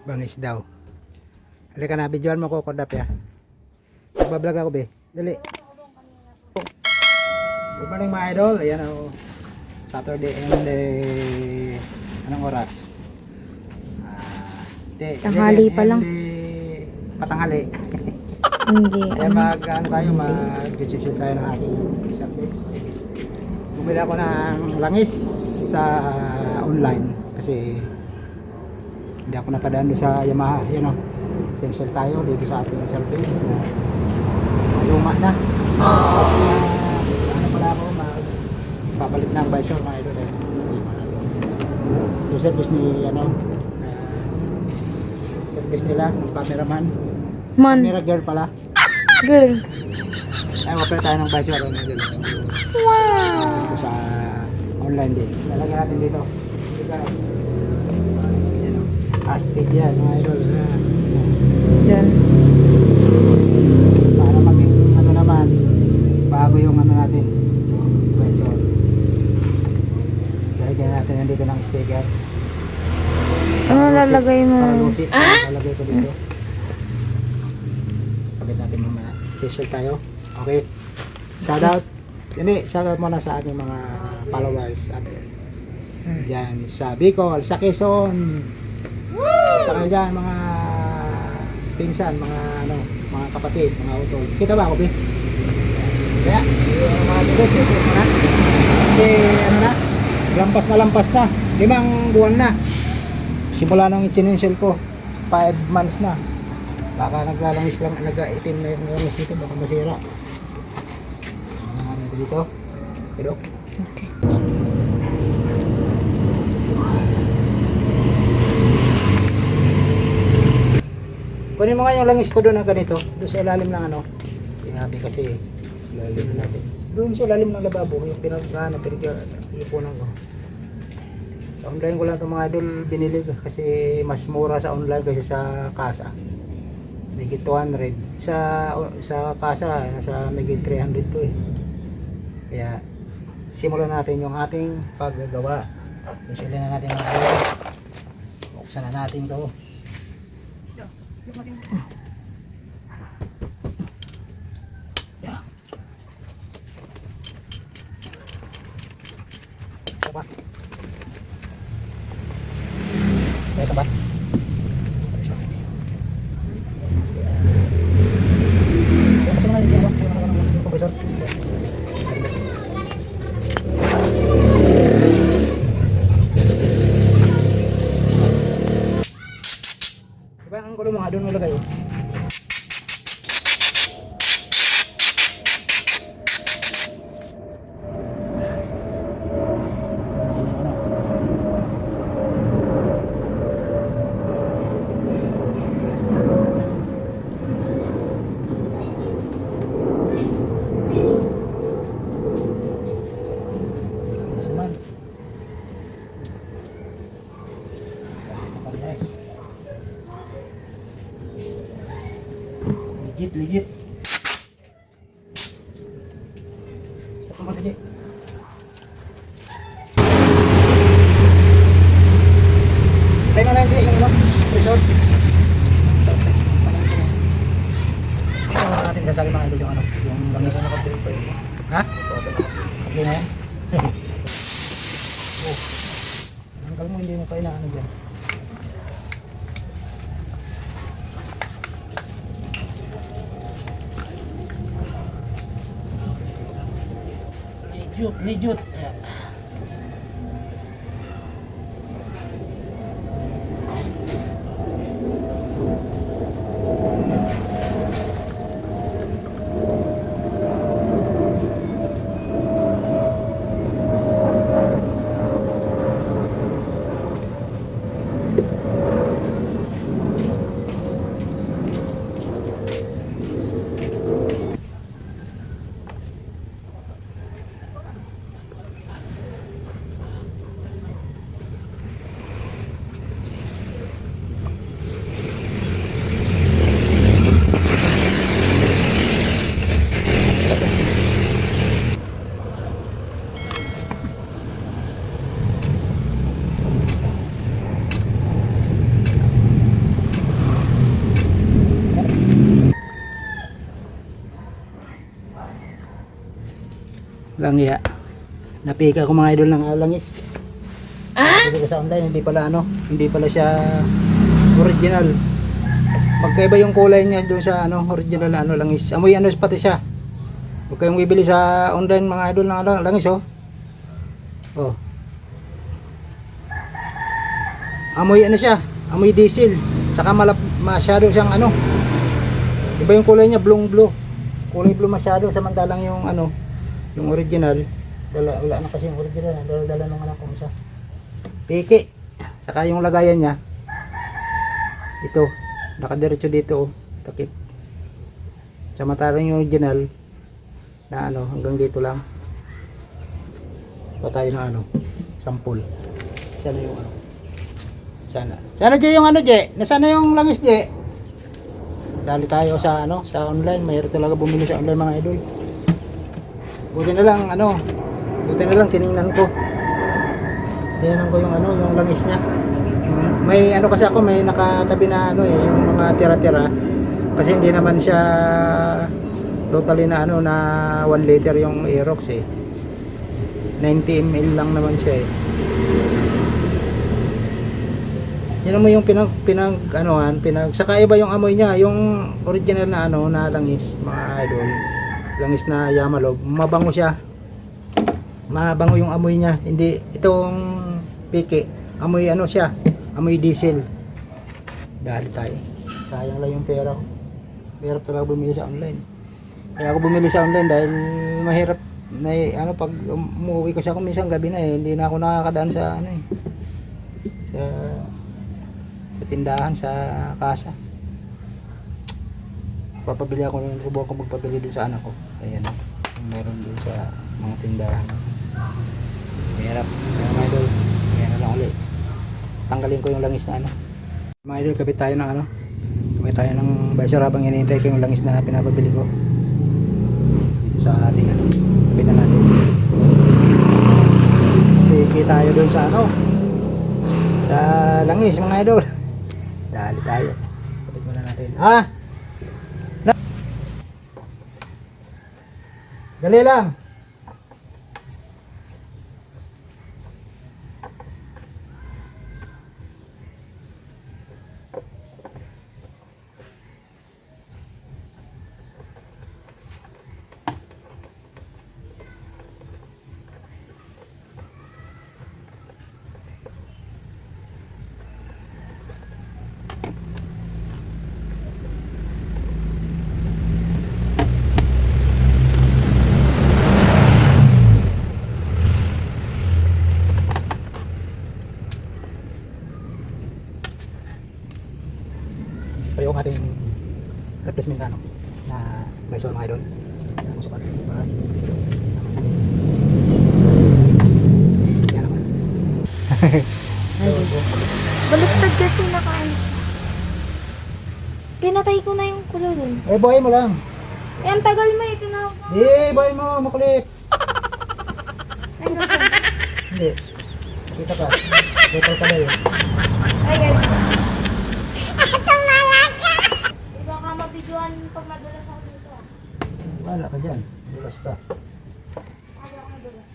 Bangis daw. Halika na, videoan mo ko, Kordap ya. Magbablog ako, be. Dali. Good morning mga idol. Ayan o. Saturday and anong oras? Tanghali pa lang. Patanghali. Hindi. Kaya mag-ano tayo, mag-shoot tayo ng ating service. Bumili ako ng langis sa online kasi hindi ako napadaan doon sa Yamaha. Yan o. Cancel tayo dito sa ating service na luma na. Tapos ano pala ako, papalit ng visor mga idol. Yung service ni service nila, ng cameraman. Camera girl pala. Girl. Ay, wapala tayo ng visor. Wow. Dito sa online din. Lalagyan natin dito. Astig yan mga idol. Yan. Para maging ano naman, bago yung ano natin, yung visor. Lalagyan natin yan dito ng sticker. Ano lalagay mo? Paralusit. Lalagay ko dito. Pagkat natin mamaya. Special tayo. Okay. Shout out. Hindi, shout out muna sa ating mga followers at dyan sa Bicol, sa Quezon. Basta kayo dyan, mga pinsan, mga kapatid, mga utol. Kita ba ako, Bi? Kaya, yung mga tulog, kasi lampas na. 5 buwan na. Simula nung itinensel ko, 5 months na. Baka naglalangis lang, nag-itim na yung langis nito, baka masira. Ano dito? Pero, Okay. kunin mo nga yung langis ko doon na ganito, doon sa ilalim ng ano. Hindi natin kasi, ilalim natin. Doon sa ilalim ng lababo, yung ipunan ko. Sa online ko lang itong mga idol binili kasi mas mura sa online kasi sa kasa. Megit 200. Sa kasa, nasa megit 300 to eh. Kaya, simulan natin yung ating paggagawa. Sisimulan na natin ang gagawa. Buksan na natin to. Sabat. Sabat. Diba ang gulo mga doon mo lagay? Legit. Sa pang legit. Tayo na lang yung ano, pressure. Ito natin sasali mga idol yung ano, yung langis. Ha? Okay na yan? Ang mo hindi mo pa inaano dyan. Legit. Langya. Napika ko mga idol ng langis. Hindi ko sa online, hindi pala siya original. Magkaiba yung kulay niya doon sa original na langis. Amoy pati siya. Huwag kayong bibili sa online mga idol ng langis oh. Oh. Amoy siya, amoy diesel. Saka masyado siyang iba yung kulay niya, blue. Kulay blue masyado, samantalang yung yung original, wala na kasi yung original, dala nung anak ko isa. Piki. Saka yung lagayan niya, ito, nakadiretso dito, takip. Samantalang yung original, na hanggang dito lang. Pa tayo ng sample. Sana yung Sana Jay yung Jay? Nasaan na yung langis Jay? Dali tayo sa sa online, mayroon talaga bumili sa online mga idol. Buti na lang tiningnan ko. Tiningnan ko yung yung langis niya. May kasi ako, may nakatabi na yung mga tira-tira. Kasi hindi naman siya totally na na 1 liter yung Aerox 90 ml lang naman siya Yan mo yung saka iba yung amoy niya, yung original na na langis, mga idol. Langis na Yamalog, mabango siya. Mabango yung amoy niya. Hindi itong piki, amoy siya, amoy diesel. Dahil tayo. Sayang lang yung pera ko. Mahirap talaga bumili sa online. Kaya ako bumili sa online dahil mahirap na pag umuwi kasi ako minsan gabi na hindi na ako nakakadaan sa sa tindahan, sa kasa. Papabili ako ng rubo ko, magpabili doon sa anak ko. Ayan, meron doon sa mga tindahan. Mahirap, mga idol. Mahirap lang ulit. Tanggalin ko yung langis na Mga idol, kabit tayo ng kabit tayo ng visor habang hinihintay ko yung langis na pinapabili ko. Dito sa ating kabitan natin. Tiki tayo doon sa sa langis mga idol. Dali tayo. Kapit muna natin. Dali lang. Pero yung ating replacement na visor mga idol. Ang sukat pa. Yan naman. Baliktad kasi pinatay ko na yung kulay dun. Buhay mo lang. Ang tagal mo tinawag mo. Buhay mo, makulit. Hindi. Kita ka. Total ka na yun. Ay, guys. Baka mabidyoan pag madulas ako dito. Wala ka dyan. Dulas ka. Ayaw ako madulas.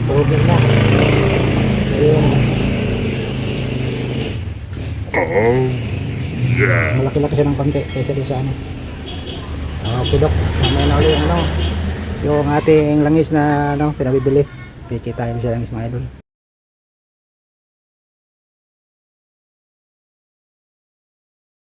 Okay na. Ayun. Malaki-laki siya ng konti kaysa doon sa ano. Okay, Dok. Mamaya na ulit yung ano, yung ating langis na ano, pinabibili. Kikita tayo sa langis mga idol.